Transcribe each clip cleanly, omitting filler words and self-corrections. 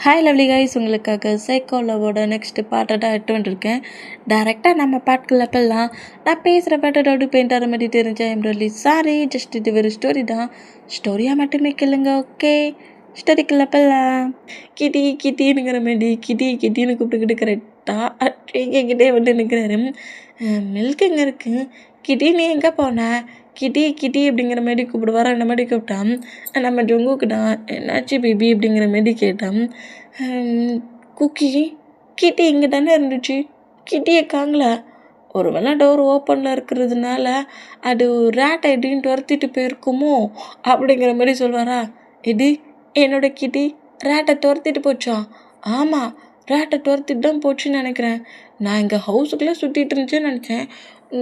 Hi lovely guys, உங்களுக்காக psycho லவ்வோட next பாட்டை தான் எட்டு வந்துருக்கேன். டேரெக்டாக நம்ம பாட்டுக்குள்ள போகலாம். நான் பேசுகிற பாட்டை டவுட் பெயிண்ட் மாதிரி தெரிஞ்சேன். ஐம் ரியலி சாரி, ஜஸ்ட் இது ஒரு ஸ்டோரி தான். ஸ்டோரியாக மட்டுமே கேளுங்க, ஓகே? ஸ்டோரிக்குள்ள போகலாம். கிட்டி கிட்டினுங்கிற மாதிரி கிட்டின்னு கூப்பிட்டுக்கிட்டு கரெக்டாக கிட்டே வந்து நிற்கிறாரு. மில்க் எங்கே இருக்குது? கிட்டி நீ எங்கே போன? கிட்டி அப்படிங்கிற மாதிரி கூப்பிடுவார். அந்த மாதிரி கூப்பிட்டான். நம்ம ஜொங்குக்கிட்ட என்னாச்சு பேபி அப்படிங்கிற மாதிரி கேட்டான். குக்கி கிட்டி இங்கே தானே இருந்துச்சு, கிட்டியை காங்கல. ஒரு வேளை டோர் ஓப்பனில் இருக்கிறதுனால அது ரேட் ஐடின்னு துரத்திட்டு போயிருக்குமோ அப்படிங்கிற மாதிரி சொல்வாரா. இது என்னோட கிட்டி ரேட்டை துரத்திட்டு போச்சா? ஆமாம், ரேட்டை துரத்திட்டு தான் போச்சுன்னு நினைக்கிறேன். நான் இங்கே ஹவுஸுக்குள்ளே சுற்றிட்டு இருந்துச்சுன்னு நினச்சேன்.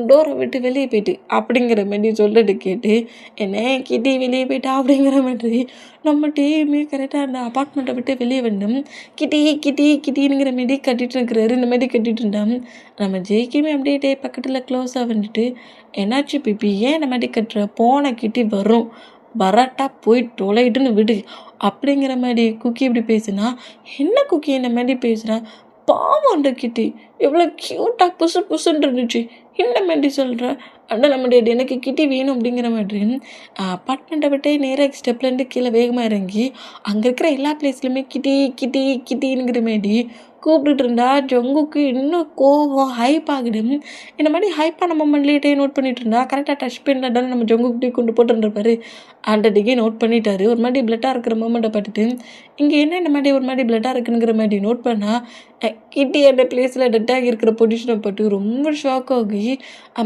டோரை விட்டு வெளியே போயிட்டு அப்படிங்கிற மாதிரி சொல்லிட்டு கேட்டு என்ன கிட்டி வெளியே போயிட்டா அப்படிங்கிற மாதிரி நம்ம டீமே கரெக்டாக அந்த அப்பார்ட்மெண்ட்டை விட்டு வெளியே வேண்டும். கிட்டிங்கிற மாதிரி கட்டிகிட்டு இருக்கிறாரு. இந்த மாதிரி கட்டிகிட்டு இருந்தான். நம்ம ஜெயிக்குமே அப்படியே பக்கத்தில் க்ளோஸாக வந்துட்டு என்னாச்சு பிபி ஏன் இந்த மாதிரி கட்டுற? போன கிட்டி வரும், வராட்டா போய் தொலைட்டுன்னு விடு அப்படிங்கிற மாதிரி குக்கி இப்படி பேசுனா. என்ன குக்கி இந்த மாதிரி பேசுகிறான்? பாவம் அந்த கிட்டி எவ்வளோ க்யூட்டாக புசுன்னு இருந்துச்சு, இந்த மாதிரி சொல்கிறேன். ஆனால் நம்முடைய எனக்கு கிட்டி வேணும் அப்படிங்கிற மாதிரி அப்பார்ட்மெண்ட்டை விட்டே நேராக ஸ்டெப்லேருந்து கீழே வேகமாக இறங்கி அங்கே இருக்கிற எல்லா பிளேஸ்லையுமே கிட்டிங்கிற மாதிரி கூப்பிட்டுட்டு இருந்தா. ஜொங்குக்கு இன்னும் கோவம் ஹைப் ஆகுது. இந்த மாதிரி ஹைப்பான மொமெண்ட்லேயே நோட் பண்ணிட்டு இருந்தா. கரெக்டாக டச் பெயினில் தானே நம்ம ஜொங்குக்கிட்டே கொண்டு போட்டுருப்பாரு. அந்த டிகே நோட் பண்ணிட்டாரு. ஒரு மாதிரி பிளட்டாக இருக்கிற மொமெண்ட்டை பார்த்துட்டு இங்கே என்ன இந்த மாதிரி ஒரு மாதிரி பிளட்டாக இருக்குங்கிற மாதிரி நோட் பண்ணால் கிட்டி அந்த பிளேஸில் டெட்டாகி இருக்கிற பொசிஷனை பார்த்து ரொம்ப ஷாக் ஆகி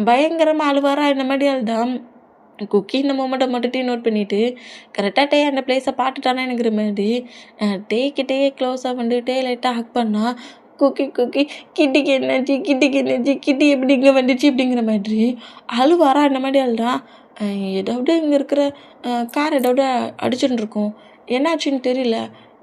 பயங்கரமாக அழுவாரா. இந்த மாதிரி அழுதான். குக்கி இந்த மொமெண்ட்டை மட்டும் நோட் பண்ணிவிட்டு கரெக்டாக அந்த பிளேஸை பார்த்துட்டானே எனக்குற மாதிரி கிட்டே க்ளோஸாக வந்துட்டு லைட்டாக ஹக் பண்ணால் குக்கி கிட்டிக்கு என்னாச்சு, கிட்டி எப்படி இங்கே வந்துச்சு அப்படிங்கிற மாதிரி அழுவாரா. இந்த மாதிரி அழுதான். ஏதாவது இங்கே இருக்கிற கார் ஏதாவது அடிச்சுட்டு இருக்கோம், என்னாச்சுன்னு தெரியல,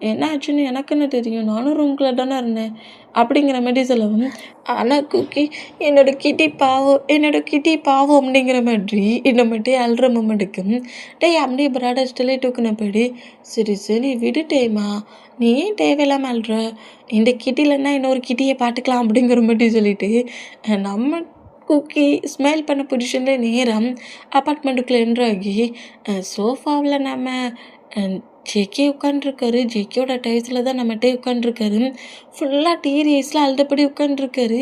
என்ன ஆச்சுன்னு எனக்குன்னு தெரியும், நானும் ரூம்குள்ளே தானே இருந்தேன் அப்படிங்கிற மாதிரி சொல்லவும். ஆனால் குக்கி என்னோட கிட்டி பாவம் அப்படிங்கிற மாதிரி இந்த மட்டும் அழுற மொமெண்ட்டுக்கு அப்படியே பிராடர் ஸ்டிலே டூக்குன போயிடு. சரி விடுட்டேம்மா, நீ ஏன் தேவையில்லாமல் அழுற? இந்த கிட்டிலன்னா இன்னொரு கிட்டியை பார்த்துக்கலாம் அப்படிங்கிற மாதிரி சொல்லிட்டு நம்ம குக்கி ஸ்மைல் பண்ண பொசிஷனில் நேரம் அப்பார்ட்மெண்ட்டுக்குள்ளே என்ட்ராகி சோஃபாவில் நம்ம ஜேகே உட்காண்ட்ருக்காரு. ஜேகேயோட டைஸில் தான் நம்ம உட்காண்ட்ருக்காரு. ஃபுல்லாக டீரியஸில் அழுதபடி உட்காண்ட்ருக்காரு.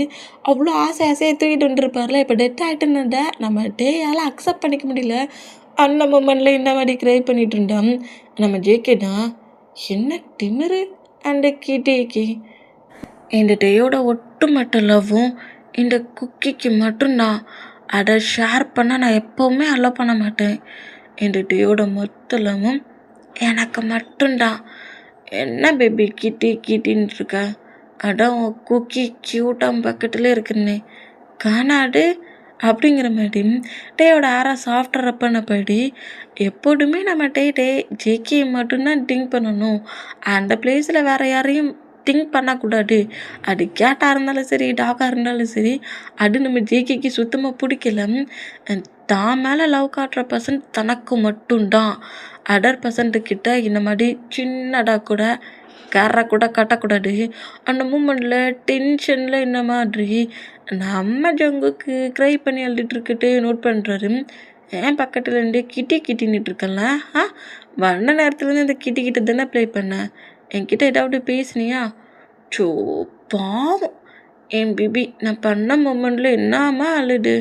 அவ்வளோ ஆசையாக தூக்கிட்டு வந்துருப்பார்ல. இப்போ டெத் ஆகிட்டுன்னு நம்ம டேயால் அக்செப்ட் பண்ணிக்க முடியல. அந்த மொமெண்ட்டில் இந்த மாதிரி க்ரை பண்ணிகிட்டு இருந்தான். நம்ம ஜேகே தான் என்ன திமிரு அந்த கிட்டேக்கு. இந்த டேயோட ஒட்டுமொத்த லவ்வும் இந்த குக்கிக்கு மட்டும்தான். அதை ஷேர் பண்ண நான் எப்போவுமே அலோவ் பண்ண மாட்டேன். இந்த டேயோட மொத்த லவ்வும் எனக்கு மட்டும்தான். என்ன பேபி கிட்டின்னு இருக்க? அதான் குக்கி க்யூட்டாக பக்கத்துலேயே இருக்குன்னே காணாடு அப்படிங்கிற மாதிரி டேயோட ஆரா சாஃப்ட்வேர் பண்ணபடி எப்போதுமே நம்ம டே ஜேகே மட்டும்தான் திங்க் பண்ணணும். அந்த பிளேஸில் வேறு யாரையும் திங்க் பண்ணக்கூடாது. அது கேட்டாக இருந்தாலும் சரி, டாகாக இருந்தாலும் சரி, அது நம்ம ஜேகேக்கு சுத்தமாக பிடிக்கல. தான் மேலே லவ் காட்டுற பர்சன் தனக்கு மட்டும்தான். அதர் பர்சன்ட்டுக்கிட்ட இந்த மாதிரி சின்னதாக கூட கூட கட்டக்கூடாது. அந்த மூமெண்ட்டில் டென்ஷனில் இந்த மாதிரி நம்ம ஜங்குக்கு க்ரை பண்ணி எழுதிட்டுருக்கிட்டு நோட் பண்ணுறாரு. ஏன் பக்கத்தில் இருந்தே கிட்டின்னுட்டு இருக்கல? வந்த நேரத்துலேருந்து அந்த கிட்ட தானே ப்ளே பண்ணேன். என்கிட்ட ஏதாவது பேசுனியா? சோ பாவம் என் பேபி, நான் பண்ண மொமெண்ட்டில் என்னாமா அழுது.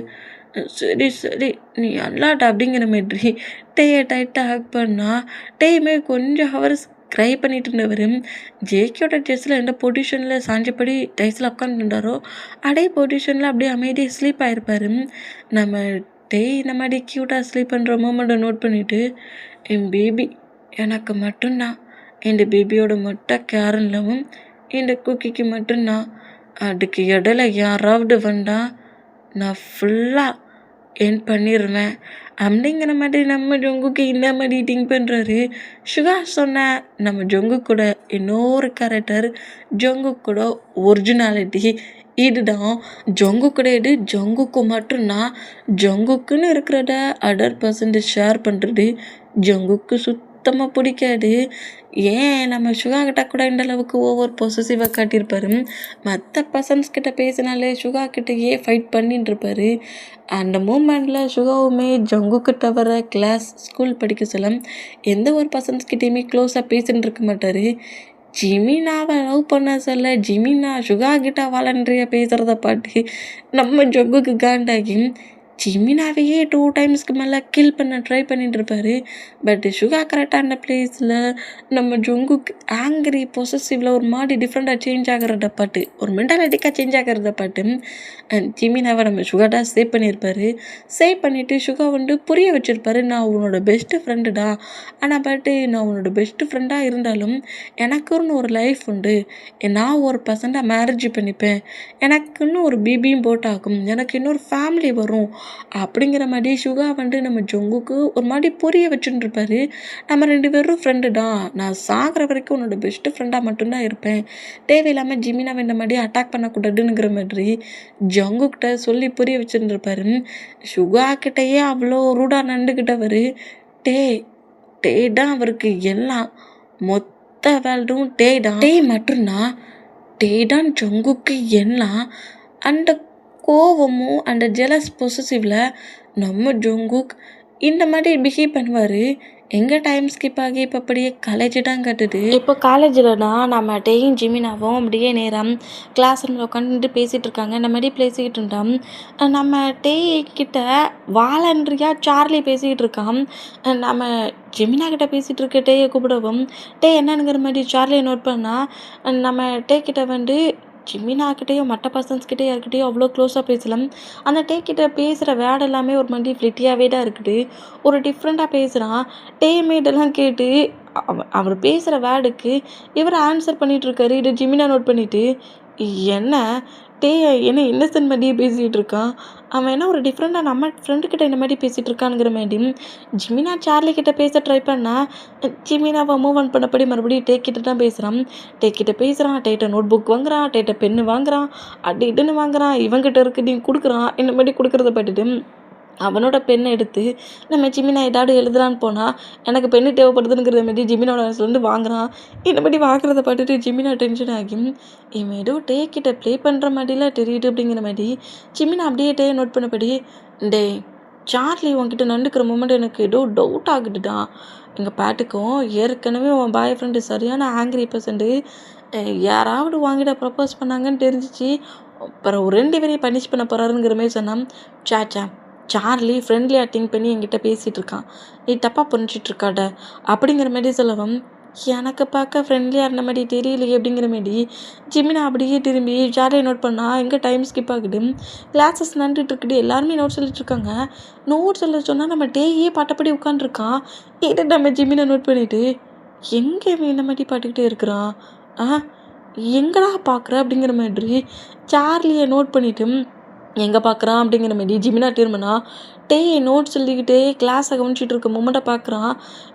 சரி நீ அல்லாட்ட அப்படிங்கிற மாதிரி டேயை டைட்டாக ஹக் பண்ணால் டேயுமே கொஞ்சம் ஹவர்ஸ் க்ரை பண்ணிட்டு இருந்தவர் ஜேகேயோட ட்ரெஸ்ஸில் எந்த பொசிஷனில் சாஞ்சபடி டைஸில் உட்காந்துருந்தாரோ அதே பொசிஷனில் அப்படியே அமைதியாக ஸ்லீப் ஆகிருப்பார். நம்ம டே இந்த மாதிரி க்யூட்டாக ஸ்லீப் பண்ணுற மூமெண்ட்டை நோட் பண்ணிவிட்டு என் பேபி எனக்கு மட்டும்தான், இந்த பேபியோட மொட்டை கேரன்லவும் இந்த குக்கிக்கு மட்டும்தான். அதுக்கு இடையில யாராவது வந்தால் நான் ஃபுல்லாக என் பண்ணிடுவேன் அப்படிங்கிற மாதிரி நம்ம ஜொங்குக்கு இந்த மாதிரி திங்க் பண்ணுறாரு. சுகா சொன்ன நம்ம ஜொங்கு கூட இன்னொரு கேரக்டர், ஜொங்கு கூட ஒரிஜினாலிட்டி இதுதான். ஜொங்கு கிடையாது, ஜொங்குக்கு மட்டும்தான். ஜொங்குக்குன்னு இருக்கிறத அதர் பர்சன்ட் ஷேர் பண்ணுறது ஜொங்குக்கு சுத்தமாக பிடிக்காது. ஏன் நம்ம சுகா கிட்ட கூட இந்த அளவுக்கு ஓவர் பொசசிவாக காட்டியிருப்பாரு. மற்ற பர்சன்ஸ் கிட்ட பேசினாலே சுகா கிட்டேயே ஃபைட் பண்ணிட்டு இருப்பாரு. அந்த மூமெண்ட்டில் சுகாவுமே ஜங்குக்கிட்ட வர கிளாஸ் ஸ்கூல் படிக்க சொல்ல எந்த ஒரு பர்சன்ஸ் கிட்டேயுமே க்ளோஸாக பேசிட்டு இருக்க மாட்டார். ஜிமினாவை லவ் பண்ண சொல்ல ஜிமினா சுகா கிட்ட வாலண்டரியாக பேசுகிறத பாட்டு நம்ம ஜங்குக்கு காண்டாகி ஜிமினாவையே 2 டைம்ஸ்க்கு மேலே கில் பண்ண ட்ரை பண்ணிட்டு இருப்பாரு. பட் சுகா கரெக்டான பிளேஸில் நம்ம ஜங்குக்கு ஆங்கிரி பொசசிவில் ஒரு மாதிரி டிஃப்ரெண்ட்டாக சேஞ்ச் ஆகிறத பாட்டு ஒரு மென்டாலிட்டிக்காக சேஞ்ச் ஆகிறத பாட்டு ஜிமினாவை நம்ம சுகாட்டா சேவ் பண்ணியிருப்பாரு. சேவ் பண்ணிவிட்டு சுகா புரிய வச்சுருப்பாரு, நான் உன்னோட பெஸ்ட்டு ஃப்ரெண்டுடா. ஆனால் பட்டு நான் உன்னோட பெஸ்ட்டு ஃப்ரெண்டாக இருந்தாலும் எனக்குன்னு ஒரு லைஃப் உண்டு. நான் ஒரு பர்சண்டாக மேரேஜ் பண்ணிப்பேன். எனக்குன்னு ஒரு பேபியும் போட்டாகும். எனக்கு இன்னொரு ஃபேமிலி வரும் அப்படிங்கிற மாதிரி சுகா நம்ம ஜங்குக்கு ஒரு மாதிரி புரிய வச்சுட்டுருப்பாரு. நம்ம 2 பேரும் ஃப்ரெண்டு தான். நான் சாகிற வரைக்கும் உன்னோட பெஸ்ட்டு ஃப்ரெண்டாக மட்டும்தான் இருப்பேன். தேவையில்லாமல் ஜிமினாவை இந்த மாதிரி அட்டாக் பண்ணக்கூடாதுங்கிற மாதிரி ஜங்குக்கிட்ட சொல்லி புரிய வச்சுருந்துருப்பாரு. சுகா கிட்டேயே அவ்வளோ ரூடாக நண்டுக்கிட்டவர். டே டே தான் அவருக்கு எல்லாம். மொத்த வேல்டும் டே தான். டே மட்டும்தான். டே தான் ஜங்குக்கு எல்லாம். அந்த கோவமும் அந்த ஜெலஸ் பொசசிவில் நம்ம ஜங்குக் இந்த மாதிரி பிஹேவ் பண்ணுவார். எங்கே டைம் ஸ்கிப் ஆகி இப்போ அப்படியே காலேஜ் தான் கட்டுது. இப்போ காலேஜில் தான் நம்ம டேயும் ஜிமினாவும் அப்படியே நேரம் கிளாஸ் ரூமில் உட்காந்துட்டு பேசிகிட்டு இருக்காங்க. இந்த மாதிரி பேசிக்கிட்டு இருந்தோம். நம்ம டே கிட்ட வாலண்டரியாக சார்லி பேசிக்கிட்டு இருக்கான். நம்ம ஜிமினா கிட்ட பேசிகிட்டு இருக்க டேயை கூப்பிடவும் டே என்னங்கிற மாதிரி சார்லியை நோட் பண்ணால் நம்ம டே கிட்ட ஜிமினாக்கிட்டேயும் மற்ற பர்சன்ஸ்கிட்டே யார்கிட்டையும் அவ்வளோ க்ளோஸாக பேசலாம். அந்த டேக்கிட்ட பேசுகிற வேர்டு எல்லாமே ஒரு மாதிரி ஃப்ளிட்டியாகவே தான் இருக்குது. ஒரு டிஃப்ரெண்ட்டாக பேசுகிறான். டேமேடெல்லாம் கேட்டு அவர் பேசுகிற வேர்டுக்கு இவர் ஆன்சர் பண்ணிகிட்ருக்காரு. இதை ஜிமினா நோட் பண்ணிவிட்டு என்ன டே என்ன இன்னசென்ட் மாதிரியே பேசிகிட்டு இருக்கான். அவன் என்ன ஒரு டிஃப்ரெண்ட்டாக நம்ம ஃப்ரெண்டுக்கிட்ட இந்த மாதிரி பேசிகிட்டு இருக்கானுங்கிற மாதிரி ஜிமினா சார்லி கிட்ட பேச ட்ரை பண்ணால் ஜிமினாவை மூவ் ஆன் பண்ணபடி மறுபடியும் டேக்கிட்ட தான் பேசுகிறான். டேக்கிட்ட பேசுகிறான். டேட்ட நோட் புக் வாங்குறான். டேட்ட பென்னு வாங்குறான். அடி இடுன்னு வாங்குறான். இவங்கிட்ட இருக்கு நீ கொடுக்குறான். இந்த மாதிரி கொடுக்குறத பார்த்துட்டு அவனோட பெண்ணை எடுத்து நம்ம ஜிமினா ஏதாவது எழுதலான்னு போனால் எனக்கு பெண்ணு தேவைப்படுதுங்கிற மாதிரி ஜிமினோட வந்து வாங்குறான். இந்த மாதிரி வாங்குறத பார்த்துட்டு ஜிமினா டென்ஷன் ஆகி இவன் ஏதோ டே கிட்ட ப்ளே பண்ணுற மாதிரிலாம் தெரியுது அப்படிங்கிற மாதிரி ஜிமினா அப்படியே டே நோட் பண்ணபடி டே சார்லி உன்கிட்ட நண்டுக்கிற மூமெண்ட் எனக்கு ஏதோ டவுட் ஆகுதுடா. எங்கள் பாட்டுக்கும் ஏற்கனவே உன் பாய் ஃப்ரெண்டு சரியான ஆங்கிரி பர்சன்ட்டு யாராவது வாங்கிட்ட ப்ரப்போஸ் பண்ணாங்கன்னு தெரிஞ்சிச்சு. அப்புறம் ஒரு 2 பேரையும் பனிஷ் பண்ண போகிறாருங்கிற மாதிரி சொன்னான். சாச்சா சார்லி ஃப்ரெண்ட்லியாக திங்க் பண்ணி என்கிட்ட பேசிகிட்டு இருக்கான். நீ தப்பாக புரிஞ்சிட்ருக்காட அப்படிங்கிற மாதிரி சொல்லவும் எனக்கு பார்க்க ஃப்ரெண்ட்லியாக இருந்த மாதிரி தெரியலையே அப்படிங்கிற மாதிரி ஜிமினா அப்படியே திரும்பி சார்லியை நோட் பண்ணால் எங்கே டைம் ஸ்கிப் ஆகுது. கிளாஸஸ் நடந்துட்டுருக்குது. எல்லாருமே நோட் சொல்லிட்டுருக்காங்க. நோட் சொல்ல சொன்னால் நம்ம டேயே பாட்டப்படி உட்காந்துருக்கான். இதை நம்ம ஜிமினா நோட் பண்ணிவிட்டு எங்கே இந்த மாதிரி பாட்டுக்கிட்டே இருக்கிறான். எங்கடா பார்க்குற அப்படிங்கிற மாதிரி சார்லியை நோட் பண்ணிவிட்டு எங்கே பார்க்குறான் அப்படிங்கிற மாதிரி ஜிமினா திரும்பினா டேயை நோட் சொல்லிக்கிட்டே கிளாஸை கவனிச்சிட்டு இருக்க மூமெண்ட்டை பார்க்குறான்.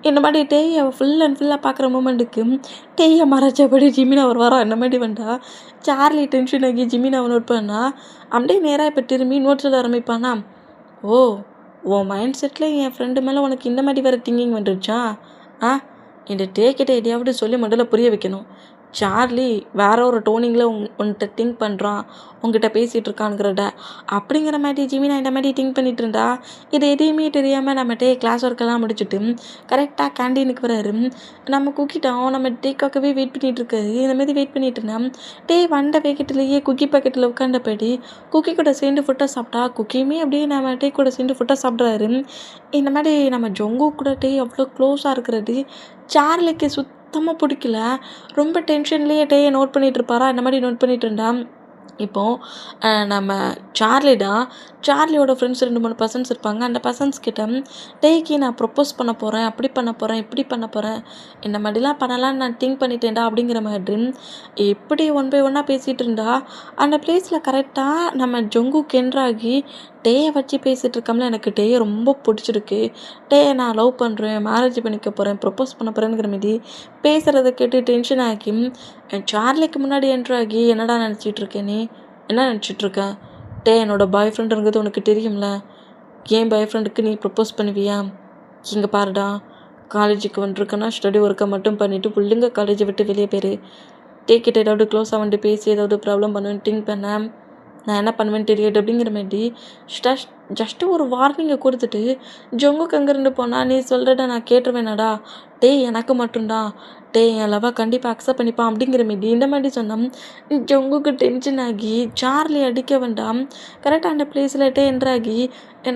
இந்த மாதிரி டேயை ஃபுல் அண்ட் ஃபுல்லாக பார்க்குற மூமெண்ட்டுக்கு டேயை மறைச்சபடி ஜிமினா வரான். இந்த மாதிரி வேண்டா சார்லி டென்ஷன் ஆகி ஜிமினாவை நோட் பண்ணா அப்படியே நேராக இப்போ திரும்பி நோட் சொல்ல ஆரம்பிப்பானா. ஓ உன் மைண்ட் செட்டில் என் ஃப்ரெண்டு மேலே உனக்கு இந்த மாதிரி வேறு திங்கிங் வந்துடுச்சா? இந்த டே கிட்ட எதையாவது சொல்லி முதல்ல புரிய வைக்கணும். சார்லி வேற ஒரு டோனிங்கில் உன்கிட்ட திங்க் பண்ணுறான். உங்ககிட்ட பேசிகிட்டு இருக்கானுங்கிறத அப்படிங்கிற மாதிரி ஜிமினா இந்த மாதிரி திங்க் பண்ணிட்டு இருந்தா இது எதையுமே தெரியாமல் நம்ம டே கிளாஸ் ஒர்க்கெல்லாம் முடிச்சுட்டு கரெக்டாக கேண்டீனுக்கு வராரு. நம்ம குக்கிட்டோம். நம்ம டேக்காகவே வெயிட் பண்ணிகிட்டு இருக்காரு. இந்த மாதிரி வெயிட் பண்ணிட்டு இருந்தேன். டே வந்த பேக்கெட்லேயே குக்கி பேக்கெட்டில் உட்காந்தபடி குக்கி கூட சேர்ந்து ஃபுட்டை சாப்பிட்டா குக்கியுமே அப்படியே நம்ம டே கூட சேர்ந்து ஃபுட்டை சாப்பிட்றாரு. இந்த மாதிரி நம்ம ஜொங்கு கூட டே அவ்வளோ க்ளோஸாக இருக்கிறது சார்லிக்கு சுத்தமாக பிடிக்கல. ரொம்ப டென்ஷன்லேயே டேயை நோட் பண்ணிகிட்டு இருப்பாரா. இந்த மாதிரி நோட் பண்ணிகிட்டு இருந்தான். இப்போது நம்ம சார்லி தான். சார்லியோட ஃப்ரெண்ட்ஸ் 2-3 பர்சன்ஸ் இருப்பாங்க. அந்த பர்சன்ஸ் கிட்ட டேய்க்கு நான் ப்ரொப்போஸ் பண்ண போகிறேன், அப்படி பண்ண போகிறேன், இப்படி பண்ண போகிறேன், இந்த மாதிரிலாம் பண்ணலான்னு நான் திங்க் பண்ணிட்டேன்டா அப்படிங்கிற மாதிரி எப்படி 1 by 1 பேசிகிட்டு இருந்தா அந்த பிளேஸில் கரெக்டாக நம்ம ஜொங்கு கென்றாகி டேயை வச்சு பேசிகிட்டு இருக்கோம்ல. எனக்கு டேயை ரொம்ப பிடிச்சிருக்கு. டேயை நான் லவ் பண்ணுறேன், மேரேஜ் பண்ணிக்க போகிறேன், ப்ரொப்போஸ் பண்ண போகிறேங்கிற மாதிரி பேசுகிறத கேட்டு டென்ஷன் ஆகி சார்லிக்கு முன்னாடி என்ட்ராகி என்னடா நினச்சிட்ருக்கேன், நீ என்ன நினச்சிட்ருக்க? டே என்னோட பாய் ஃப்ரெண்டுங்கிறது உனக்கு தெரியும்ல. ஏன் பாய் ஃப்ரெண்டுக்கு நீ ப்ரப்போஸ் பண்ணுவியா? இங்கே பாருடா, காலேஜுக்கு வந்துருக்கேன்னா ஸ்டடி ஒர்க்கை மட்டும் பண்ணிவிட்டு புள்ளிங்க காலேஜை விட்டு வெளியே போயிரு. கிட்ட ஏதாவது க்ளோஸாக வந்துட்டு பேசி ஏதாவது ப்ராப்ளம் பண்ணுவேன்னு திங்க் பண்ணேன். நான் என்ன பண்ணுவேன்னு தெரியாது அப்படிங்கிற மாதிரி ஜஸ்ட்டு ஒரு வார்னிங்கை கொடுத்துட்டு ஜொங்குக்கு அங்கேருந்து போனால் நீ சொல்கிறத நான் கேட்டுருவேனாடா, எனக்கு மட்டும்தான், என் லவ்வை கண்டிப்பாக அக்செப்ட் பண்ணிப்பான் அப்படிங்கிற மாரி இந்த மாதிரி சொன்னோம். ஜொங்குக்கு டென்ஷன் ஆகி சார்லி அடிக்க வேண்டாம் கரெக்டாக அந்த பிளேஸில் என்ட்ராகி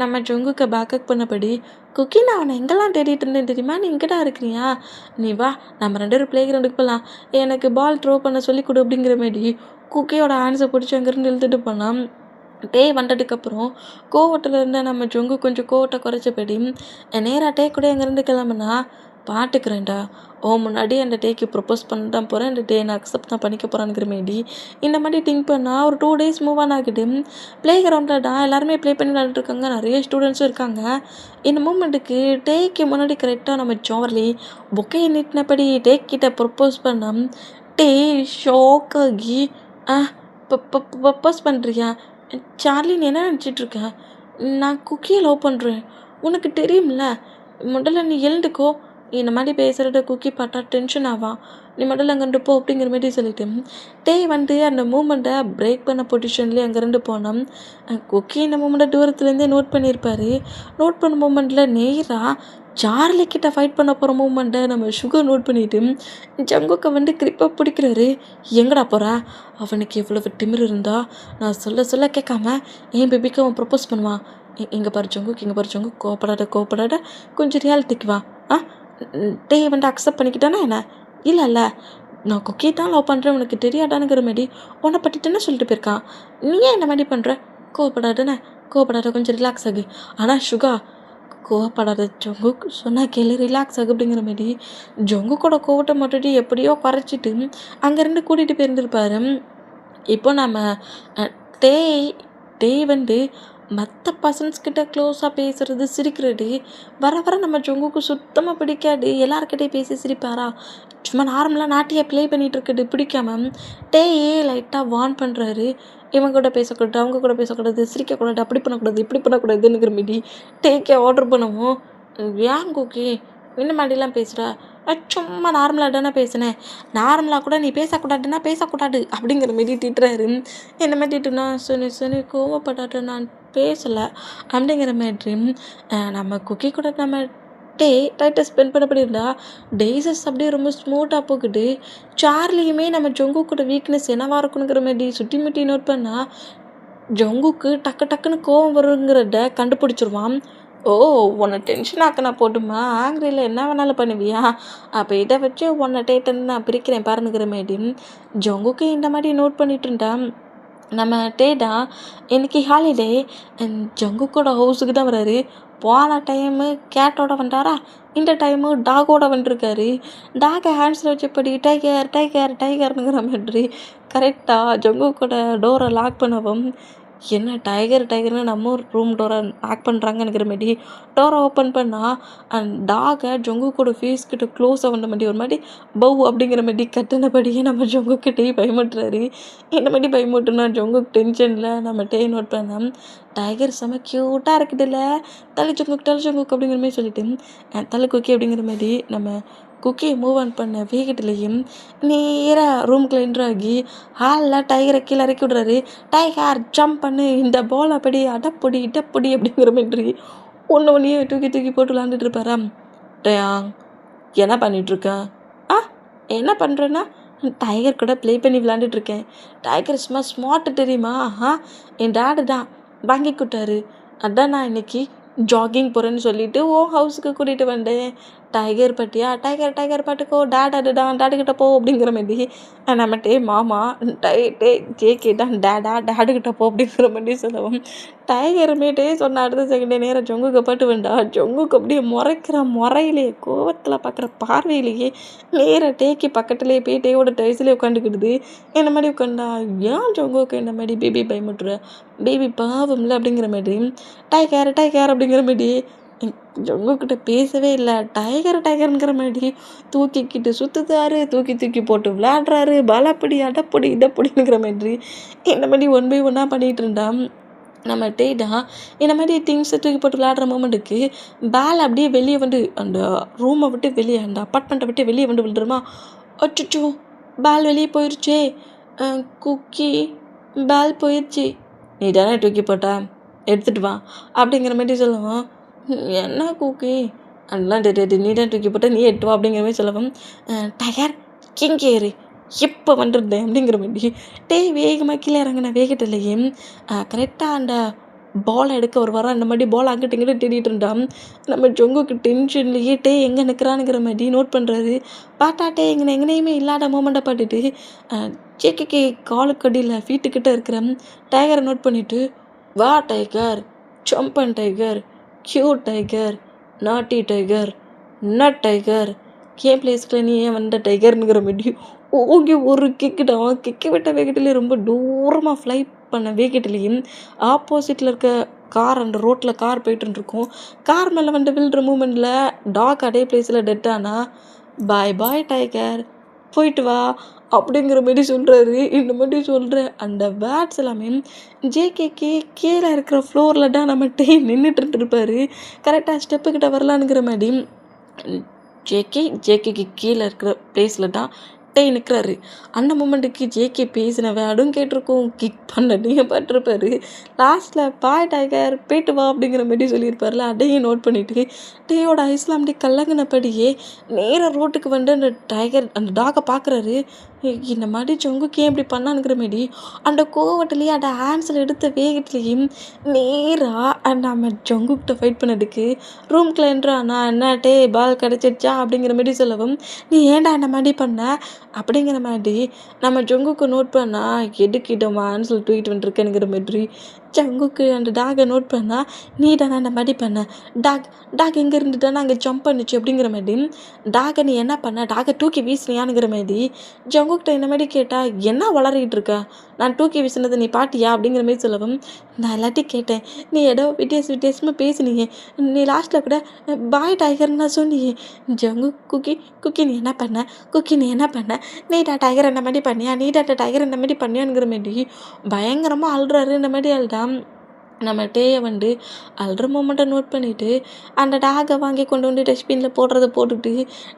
நம்ம ஜொங்குக்கு பேக்கப் பண்ணபடி குக்கி நான் அவனை எங்கெல்லாம் தேடிட்டு இருந்தேன் தெரியுமா, நீ இங்கே தான் இருக்கிறியா, நீ வா நம்ம 2 பேரும் ப்ளே கிரவுண்டுக்கு போகலாம், எனக்கு பால் த்ரோ பண்ண சொல்லி கொடு அப்படிங்கிற மாரி குக்கியோட ஹேண்ட்ஸை பிடிச்சி அங்கேருந்து இழுத்துட்டு போனான். வந்ததுக்கப்புறம் கோவத்தில் இருந்த நம்ம ஜொங்கு கொஞ்சம் கோவத்தை குறைச்சபடி நேராக கூட அங்கேருந்து கிளம்புனா, பாட்டுக்கிறேன்டா முன்னாடி அந்த ப்ரொப்போஸ் பண்ண தான் போகிறேன், அந்த நான் அக்செப்ட் தான் பண்ணிக்க போகிறான்ங்கிற மாரி இந்த மாதிரி திங்க் பண்ணால் ஒரு 2 days மூவ் ஆன் ஆகிட்டு ப்ளே கிரவுண்டில் தான் எல்லாருமே ப்ளே பண்ணி விளையாண்டுருக்காங்க, நிறைய ஸ்டூடெண்ட்ஸும் இருக்காங்க. இந்த மூமெண்ட்டுக்கு முன்னாடி கரெக்டாக நம்ம சார்லி பொக்கையை நீட்டினபடி கிட்ட ப்ரொப்போஸ் பண்ண ஷாக் ஆகி ப்ரப்போஸ் பண்ணுறியா சார்லி, நீ என்ன நினச்சிட்ருக்க, நான் குக்கியை லவ் பண்ணுறேன், உனக்கு தெரியும்ல, முதல்ல நீ எழுந்துக்கோ, இந்த மாதிரி பேசுகிறத குக்கி பார்த்தா டென்ஷன் ஆவான், நீ முதல்ல அங்கேருந்து போ அப்படிங்கிற மாதிரி சொல்லிட்டு வந்து அந்த மூமெண்ட்டை பிரேக் பண்ண பொசிஷன்லேயே அங்கேருந்து போனோம். குக்கி இந்த மூமெண்ட்டை தூரத்துலேருந்தே நோட் பண்ணியிருப்பார். நோட் பண்ண மூமெண்ட்டில் நேராக சார்லி கிட்ட ஃபைட் பண்ண போகிற மூமெண்ட்டை நம்ம சுகர் நோட் பண்ணிவிட்டு ஜங்குக்கை வந்து கிரிப்பாக பிடிக்கிறாரு. எங்கடா போகிறா, அவனுக்கு எவ்வளவு திமிர் இருந்தா நான் சொல்ல கேட்காம என் பேபிக்கு அவன் ப்ரப்போஸ் பண்ணுவான். இங்கே பாரு ஜங்குக், கோப்படாத கொஞ்சம் ரியாலிட்டிக்கு வா. வந்து அக்செப்ட் பண்ணிக்கிட்டானா என்ன, இல்லைல்ல நான் குக்கி தான் லவ் பண்ணுறேன் உனக்கு தெரியாதானுங்கிற மாதிரி உன்னை பற்றிட்டுன்னு சொல்லிட்டு போயிருக்கான், நீ ஏன் இந்த மாதிரி பண்ணுற, கோவப்படாத கொஞ்சம் ரிலாக்ஸ் ஆகு. ஆனால் சுகா கோவப்படாத ஜொங்குக் சொன்னால் கேளு, ரிலாக்ஸ் ஆகு அப்படிங்கிற மாதிரி ஜொங்குக்கோட கோவத்தை மட்டும் எப்படியோ குறைச்சிட்டு அங்கேருந்து கூட்டிகிட்டு போயிருந்துருப்பாரு. இப்போ நம்ம டே வந்து மற்ற பர்சன்ஸ்கிட்ட க்ளோஸாக பேசுகிறது சிரிக்கிறது வர நம்ம ஜொங்குக்கு சுத்தமாக பிடிக்காது. எல்லாருக்கிட்டையும் பேசி சிரிப்பாரா, சும்மா நார்மலாக நாட்டியை ப்ளே பண்ணிகிட்டு இருக்கிறது பிடிக்காம லைட்டாக வார்ன் பண்ணுறாரு, இவங்க கூட பேசக்கூடாது, அவங்க கூட பேசக்கூடாது, சிரிக்கக்கூடாது, அப்படி பண்ணக்கூடாது, இப்படி பண்ணக்கூடாதுங்கிற மாரி ஆர்டர் பண்ணுவோம். ஏன் குக்கி இந்த மாதிரிலாம் பேசுகிறா, சும்மா நார்மலாக தானே பேசினேன், நார்மலாக கூட நீ பேசக்கூடாது அப்படிங்கிற மாரி திட்டுறாரு. என்ன மாதிரி திட்டுனா சரி கோவப்படாத நான் பேசலை அப்படிங்கிற மாதிரி நம்ம குக்கி கூட நம்ம டைட்டை ஸ்பெண்ட் பண்ணப்படி இருந்தால் டேஸஸ் அப்படியே ரொம்ப ஸ்மூத்தாக போகுது. சார்லியுமே நம்ம ஜொங்கு கூட வீக்னஸ் என்னவாக இருக்கணுங்கிற மாதிரி சுற்றி முட்டி நோட் பண்ணால் ஜொங்குக்கு டக்குன்னு கோவம் வருங்கிறத கண்டுபிடிச்சிருவான். உன்னை டென்ஷன் ஆக்கினா போட்டுமா, ஆங்கிரியில் என்ன வேணாலும் பண்ணுவியா, அப்போ இதை வச்சு உன்னை டேட்டன்னு நான் பிரிக்கிறேன் பாருங்கிற மாரி ஜொங்குக்கு இந்த மாதிரி நோட் பண்ணிட்டு இருந்தான். நம்ம இன்னைக்கு ஹாலிடே ஜங்குக்கோட ஹவுஸுக்கு தான் வராரு. போன டைமு கேட்டோட வந்துட்டாரா, இந்த டைமு டாகோட வந்துருக்காரு. டாகை ஹேண்ட்ஸில் வச்சபடி டைகர்னுங்கிற மாதிரி கரெக்டாக ஜங்குக்கோட டோரை லாக் பண்ணவும், என்ன டைகர்னு நம்ம ஒரு ரூம் டோரை லாக் பண்ணுறாங்கங்கிற மாதிரி டோரை ஓப்பன் பண்ணால் டாகை ஜங்குக்கோட ஃபேஸ் கிட்ட க்ளோஸாக வந்த மாதிரி ஒரு மாதிரி பவ் அப்படிங்கிற மாதிரி கட்டினபடியே நம்ம ஜங்குக்கிட்டே பயமுட்டுறாரு. இந்த மாதிரி பயமுட்டுனா ஜங்குக் டென்ஷனில் நம்ம நோட் பண்ணோம். டைகர் செம்ம க்யூட்டாக இருக்குதுல்ல, தலை ஜங்குக் அப்படிங்கிற மாதிரி சொல்லிட்டு தலை குக்கி அப்படிங்கிற மாதிரி நம்ம குக்கியை மூவ் ஆன் பண்ண வேகத்துலேயும் நேராக ரூம்குள்ள என்ட்ராகி ஹாலில் டைகரை கீழே இறக்கி விடுறாரு. டைகர் ஜம்ப் பண்ணு, இந்த பால் அப்படி அடப்பொடி இடப்பொடி அப்படிங்கிற மாதிரி ஒன்றையே தூக்கி போட்டு விளாண்டுட்டு இருப்பாரா. டேயாங் என்ன பண்ணிகிட்ருக்கேன், என்ன பண்ணுறேன்னா டைகர் கூட ப்ளே பண்ணி விளாண்டுட்ருக்கேன். டைகர் சும்மா ஸ்மார்ட்டு தெரியுமா, என் டேடு தான் வாங்கி கொடுத்தாரு, அதான் நான் இன்னைக்கு ஜாகிங் போகிறேன்னு சொல்லிவிட்டு ஹவுஸுக்கு கூட்டிகிட்டு வந்தேன். டைகர் பட்டியா, டைகர் பாட்டுக்கோ, டாடுக்கிட்ட போ அப்படிங்கிற மாதிரி நம்ம மாமா ஜேகே தான் டாடுக்கிட்ட போ அப்படிங்கிற மாதிரி சொல்லவும் டைகருமே சொன்ன அடுத்த செகண்டே நேரம் ஜொங்குக்கு பட்டு வேண்டா. ஜொங்குக்கு அப்படியே முறையிலேயே கோவத்தில் பார்க்குற பார்வையிலேயே நேராக பக்கத்துலேயே போய் டேயோட டைஸ்லேயே உட்காந்துக்கிடுது. இந்த மாதிரி உட்காந்தா ஏன் ஜொங்குக்கு இந்த மாதிரி பேபி பயமுட்டுற, பேபி பாவம்ல அப்படிங்கிற மாதிரி டைகர் அப்படிங்கிற மாதிரி ஜங்குக்கிட்ட பேசவே இல்லை. டைகருங்கிற மாதிரி தூக்கிக்கிட்டு சுற்றுதாரு, தூக்கி போட்டு விளையாடுறாரு, பலப்படி அடப்பொடி இதப்பொடிங்கிற மாதிரி இந்த மாதிரி 1 by 1 பண்ணிகிட்டு இருந்தான். நம்ம டேடா இந்த மாதிரி திங்ஸை தூக்கி போட்டு விளையாடுற மூமெண்ட்டுக்கு பேல் அப்படியே வெளியே வந்து அந்த ரூமை விட்டு வெளியே அந்த அப்பார்ட்மெண்ட்டை விட்டு வெளியே வந்து விழுந்துருமா. அச்சோ, பேல் வெளியே போயிடுச்சே, குக்கி பேல் போயிடுச்சு, நீ தானே தூக்கி போட்ட, எடுத்துகிட்டு வா அப்படிங்கிற மாதிரி சொல்லுவோம். என்ன குக்கி அதெல்லாம் தெரியாது, நீ தான் தூக்கி போட்ட, நீ எடுத்து வா அப்படிங்கிற மாதிரி சொல்லுவோம். டயர் கிங்கே ஏறு எப்போ வந்துருந்தேன் அப்படிங்கிற மாதிரி வேகமாக கீழே இறங்கின வேகத்திலேயே கரெக்டாக அந்த பால் எடுக்க ஒரு வரோம். அந்த மாதிரி பால் அங்கிட்ட இங்கிட்ட தேடிட்டு இருந்தான். நம்ம ஜொங்குக்கு டென்ஷன்லேயே எங்கே நிற்கிறானுங்கிற மாதிரி நோட் பண்ணுறாரு. பாட்டாட்டே எங்கேயுமே இல்லாத மூமெண்ட்டை பார்த்துட்டு ஜேகேக்கு காலுக்கு அடியில் ஃபீட்டுக்கிட்ட இருக்கிற டைகரை நோட் பண்ணிவிட்டு, வா tiger, Sampann tiger, cute tiger, நாட்டி டைகர், நட் டைகர், கேம் பிளேஸ்க்குள்ள நீ ஏன் வந்த டைகர்னுங்கிற மாதிரி ஓகே ஒரு கிக்கிட்டான். கிக்கி விட்ட வேகத்திலே ரொம்ப தூரமாக ஃப்ளை பண்ண வேகத்திலையும் ஆப்போசிட்டில் இருக்க கார் அந்த ரோட்டில் கார் போயிட்டுருக்கோம். கார் மேலே வந்து விழுற மூமெண்ட்டில் டாக் அதே பிளேஸில் டெட்டானா, பாய் பாய் டைகர், போயிட்டு வா அப்படிங்கிற மாதிரி சொல்கிறாரு. இந்த மாதிரி சொல்கிற அந்த வேர்ட்ஸ் எல்லாமே ஜேகேக்கு கீழே இருக்கிற ஃப்ளோரில் தான் நம்ம நின்றுட்டு இருப்பார். கரெக்டாக ஸ்டெப்புக்கிட்ட வரலான்னுங்கிற மாதிரி ஜேகேக்கு கீழே இருக்கிற பிளேஸில் தான் நிற்கிறாரு. அந்த மூமெண்ட்டுக்கு ஜேகே பேசின வேர்டும் கேட்டிருக்கோம், கிக் பண்ண நீங்கள் பட்டிருப்பாரு. லாஸ்ட்டில் பாய் டைகர் போயிட்டு வா அப்படிங்கிற மாதிரி சொல்லியிருப்பார்ல, அதையும் நோட் பண்ணிவிட்டு டேயோட ஐஸ்லாம் அப்படி கல்லங்கினபடியே நேராக ரோட்டுக்கு வந்து அந்த டைகர் அந்த டாகை பார்க்குறாரு. இந்த மாதிரி ஜொங்குக்கு ஏன் இப்படி பண்ணானுங்கிற மாதிரி அந்த கோவட்டிலேயே அந்த ஹேண்ட்ஸில் எடுத்த வேகத்துலேயும் நேராக நம்ம ஜொங்குக்கிட்ட ஃபைட் பண்ணதுக்கு ரூம்குள்ளே என்றானா, என்ன பால் கிடச்சிருச்சா அப்படிங்கிற மாதிரி சொல்லவும், நீ ஏன்டா இந்த மாதிரி பண்ண அப்படிங்கிற மாதிரி நம்ம ஜொங்குக்கு நோட் பண்ணால் எதுக்கிட்டமான்னு சொல்லி தூக்கிட்டு வந்துருக்கேனுங்கிற மாதிரி ஜங்குக்கு அந்த டாகை நோட் பண்ணால், நீ தானே அந்த மாதிரி பண்ண, டாக் எங்கே இருந்துட்டானா அங்கே ஜம்ப் பண்ணிச்சு அப்படிங்கிற மாதிரி டாகை நீ என்ன பண்ண, டாகை தூக்கி வீசினியானுங்கிற மாதிரி ஜங்குக்கிட்ட இந்த மாதிரி கேட்டால், என்ன வளரிக்கிட்டு இருக்க, நான் தூக்கி வீசினதை நீ பாட்டியா அப்படிங்கிற மாதிரி சொல்லவும், நான் எல்லாத்தையும் கேட்டேன், நீ ஏதோ வித்தியாசமாக பேசுனீங்க, நீ லாஸ்ட்டில் கூட பாய் டைகர்னு நான் சொன்னியே, ஜங்கு குக்கி நீ என்ன பண்ண, குக்கி நீ என்ன பண்ண, நீடா டைகர் என்ன மாதிரி பண்ணியா, நீடா டைகர் என்ன மாதிரி பண்ணியானுங்கிற மாதிரி பயங்கரமாக அழுறாரு. இந்த மாதிரி அழுதான் நம்ம டேயை வந்து அழுற மூமெண்ட்டை நோட் பண்ணிவிட்டு அந்த டாகை வாங்கி கொண்டு வந்து டஸ்ட்பினில் போடுறத போட்டுக்கிட்டு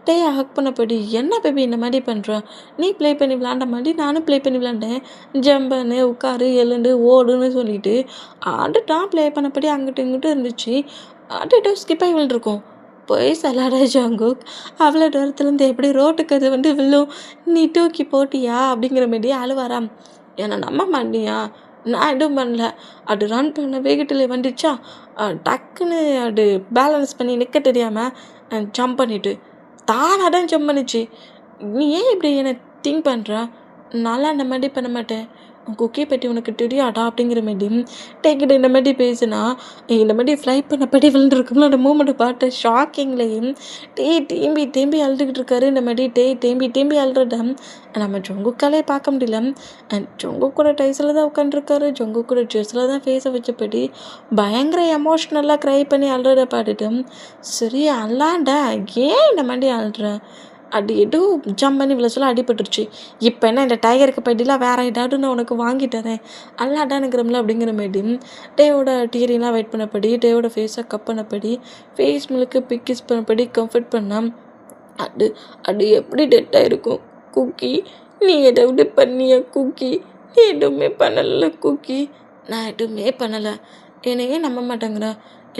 டேயை ஹக் பண்ணப்படி, என்ன பேபி இந்த மாதிரி பண்ணுறான், நீ ப்ளே பண்ணி விளாண்ட மாதிரி நானும் ப்ளே பண்ணி விளாண்டேன், ஜம்பன்னு உட்காரு எழுந்து ஓடுன்னு சொல்லிட்டு ஆண்டுட்டான். ப்ளே பண்ணப்படி அங்கிட்டு இங்கிட்டு இருந்துச்சு, ஆண்டுட்டு ஸ்கிப் ஆகி விழுந்துருக்கோம். போய் சலாடா ஜங்குக், அவ்வளோ தூரத்துலேருந்து எப்படி ரோட்டுக்கு அது வந்து விழும், நீ தூக்கி போட்டியா அப்படிங்கிற மாதிரி அழுவாராம். என்னை நம்ப மாட்டியா, நான் எதுவும் பண்ணல, அது ரன் பண்ண வேகத்தில் வந்துச்சா, டக்குன்னு அது பேலன்ஸ் பண்ணி நிற்க தெரியாமல் ஜம்ப் பண்ணிவிட்டு தானாக தான் ஜம்ப் பண்ணிச்சு. நீ ஏன் இப்படி என்னை திங்க் பண்ணுற, நல்லா இந்த மாதிரி பண்ண மாட்டேன், குக்கியை பற்றி உனக்கு தெரியாதா அப்படிங்கிற மாதிரி டேக்கிட்ட இந்த மாதிரி பேசுனா இந்த மாதிரி ஃப்ளை பண்ணப்படி விழுந்துருக்கும்ல. அந்த மூமெண்ட்டை பார்த்து ஷாக்கிங்லேயும் தேம்பி அழுதுகிட்டு இருக்காரு. இந்த மாதிரி தேம்பி அழுறத நம்ம ஜொங்குக்காலே பார்க்க முடியல. ஜொங்கு கூட டைஸில் தான் உட்காந்துருக்காரு, ஜொங்கு கூட ட்ரெஸ்ஸில் தான் ஃபேஸை வச்சபடி பயங்கர எமோஷ்னலாக க்ரை பண்ணி அழுறத பார்த்துட்டு, சரி அல்லாண்டா ஏன் இந்த மாதிரி அழுறேன், அடி எதுவும் ஜம்ப் பண்ணி இவ்வளோ சொல்ல அடிபட்டுருச்சு, இப்போ என்ன இந்த டைகருக்கு பதிலாக வேறு ஏதாவது நான் உனக்கு வாங்கி தரேன் அல்லாடானுங்கிறோம்ல அப்படிங்கிற மாதிரி டேயோட டீரியெலாம் வெயிட் பண்ணப்படி டேயோட ஃபேஸை கப் பண்ணப்படி ஃபேஸ் முழுக்க பிக்கிஸ் பண்ணப்படி கம்ஃபர்ட் பண்ணால் அது எப்படி டெட்டாக இருக்கும் குக்கி, நீ எதாவது பண்ணிய குக்கி, நீ எதுவுமே பண்ணலை குக்கி, நான் எதுவுமே பண்ணலை, என்னையே நம்ப மாட்டேங்கிறா,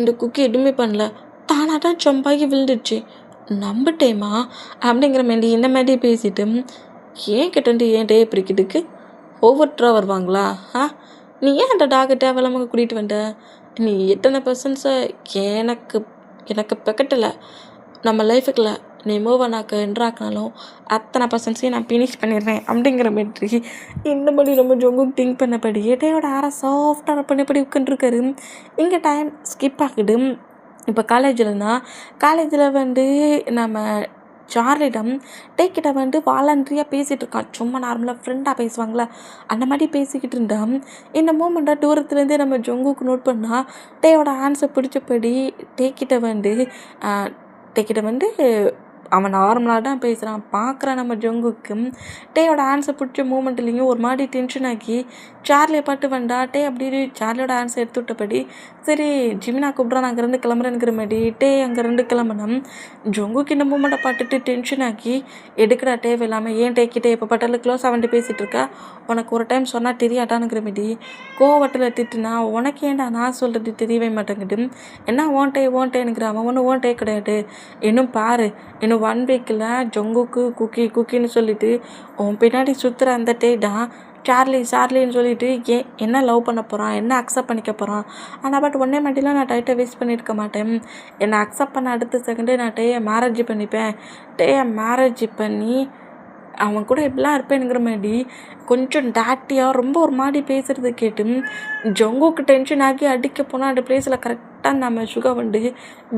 இந்த குக்கி எதுவுமே பண்ணல, தானாக தான் ஜம்பாகி விழுந்துச்சு, நம்பிட்டேம்மா அப்படிங்கிற மாதிரி இந்த மாதிரி பேசிட்டு ஏன் கிட்டேருந்து ஏன் டே பிரிக்கிறதுக்கு ஓவர்ட்ரா வருவாங்களா, நீ ஏன் அந்த டாகை தேவையில்லாமல் கூட்டிகிட்டு வந்த, நீ எத்தனை பர்சன்ஸை எனக்கு பெக்கட்டில் நம்ம லைஃபுக்குள்ள நீ மூவ் ஆனாக்க என்ட்ராக்கினாலும் அத்தனை பர்சன்ஸையும் நான் ஃபினிஷ் பண்ணிடுறேன் அப்படிங்கிற மாதிரி இந்த மாதிரி நம்ம ஜொங்குக்கு திங்க் பண்ணபடி டேயோட ஆரை சாஃப்டாக பண்ணபடி உட்காந்துருக்காரு. இங்கே டைம் ஸ்கிப் ஆகுது. இப்போ காலேஜில் வந்து நம்ம சார்லிடம் டேக்கிட்ட வந்து வாலண்ட்ரியாக பேசிகிட்டு இருக்கான். சும்மா நார்மலாக ஃப்ரெண்டாக பேசுவாங்களே அந்த மாதிரி பேசிக்கிட்டு இருந்தான். இந்த மூமெண்ட்டை தூரத்துலேருந்தே நம்ம ஜொங்குக்கு நோட் பண்ணால் டேயோட ஹேண்ட்ஸை பிடிச்சபடி டேக்கிட்ட வந்து அவன் நார்மலாக தான் பேசுகிறான். பார்க்குறான் நம்ம ஜங்குக்கு. டேயோட ஆன்சர் பிடிச்ச மூமெண்ட்லேயும் ஒரு மாதிரி டென்ஷன் ஆக்கி சார்லியை பாட்டு வந்தா. டே அப்படி சார்லியோட ஆன்சர் எடுத்து விட்டபடி சரி ஜிமினா கூப்பிட்றா நான் அங்கேருந்து கிளம்புறேங்கிற மாதிரி டே அங்கேருந்து கிளம்புனோம். ஜங்குக்கு இந்த மூமெண்ட்டை பார்த்துட்டு டென்ஷன் ஆக்கி எடுக்கடா டேவ் இல்லாமல் ஏன் டேக்கிட்டே எப்போ பட்டாலும் க்ளோஸ் ஆகிட்டு பேசிகிட்டு இருக்கா, உனக்கு ஒரு டைம் சொன்னால் தெரியாட்டானுங்கிற மாதிரி கோவட்டில் திட்டுனா உனக்கு ஏன்டா நான் சொல்கிறது தெரியவே மாட்டேங்குது, என்ன ஓன்ட்டேனுங்கிற அவன் ஒன்றும் ஓன்ட்டே கிடையாது. இன்னும் பாரு இன்னும் 1 வீக்கில் ஜங்குக்கு குக்கின்னு சொல்லிட்டு உன் பின்னாடி சுற்றுற அந்த டே தான் சார்லின்னு சொல்லிட்டு என்ன லவ் பண்ண போகிறான், என்ன அக்செப்ட் பண்ணிக்க போகிறான். ஆனால் பட் ஒன்றே மட்டும் நான் டைட்டை வேஸ்ட் பண்ணியிருக்க மாட்டேன். என்னை அக்செப்ட் பண்ண அடுத்த செகண்டே நான் டேயை மேரேஜ் பண்ணிப்பேன். டேயை மேரேஜ் பண்ணி அவன் கூட எப்படிலாம் இருப்பேனுங்கிற மாதிரி கொஞ்சம் டாட்டியாக ரொம்ப ஒரு மாதிரி பேசுகிறது கேட்டு ஜங்குக்கு டென்ஷன் ஆகி அடிக்க போனால் அந்த பிளேஸில் கரெக்டாக நம்ம சுகா வந்து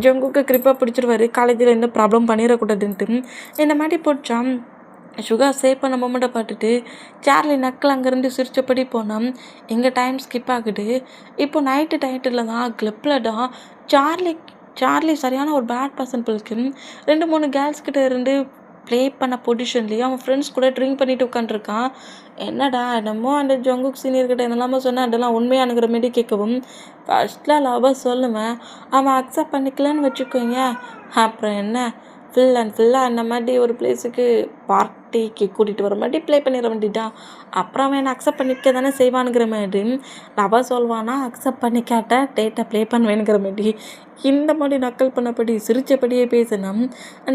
ஜங்குக்கு கிரிப்பாக பிடிச்சிருவாரு. காலேஜில் எந்த ப்ராப்ளம் பண்ணிடக்கூடாதுன்ட்டு இந்த மாதிரி போச்சான். சுகா சேவ் பண்ண மொமெண்ட்டை பார்த்துட்டு சார்லி நக்கில் அங்கேருந்து சிரிச்சபடி போனோம். எங்கள் டைம் ஸ்கிப் ஆகுது. இப்போ நைட்டில் தான் கிளப்பில் தான் சார்லி சரியான ஒரு பேட் பர்சன் பிள்ளைக்கு 2-3 கேர்ள்ஸ் கிட்ட இருந்து ப்ளே பண்ண பொசிஷன்லேயே அவன் ஃப்ரெண்ட்ஸ் கூட ட்ரிங்க் பண்ணிட்டு உட்காந்துருக்கான். என்னடா என்னமோ அந்த ஜங்குக் சீனியர்கிட்ட என்னெல்லாமோ சொன்னால் அதெல்லாம் உண்மையானுங்கிற மாரி கேட்கவும் ஃபஸ்ட்டில் லவ்வாக சொல்லுவேன். அவன் அக்செப்ட் பண்ணிக்கலன்னு வச்சுக்கோங்க, அப்புறம் என்ன ஃபுல்லாக அந்த மாதிரி ஒரு பிளேஸுக்கு பார்ட்டிக்கு கூட்டிகிட்டு வர மாதிரி ப்ளே பண்ணிட வேண்டியதான். அப்புறம் அவன் என்னை அக்செப்ட் பண்ணிக்க தானே செய்வானுங்கிற மாதிரி லவ்வாக சொல்வானா, அக்செப்ட் பண்ணிக்காட்ட டேட்டை ப்ளே பண்ணுவேனுங்கிற மாதிரி இந்த மாதிரி நக்கல் பண்ணபடி சிரித்தபடியே பேசினோம்.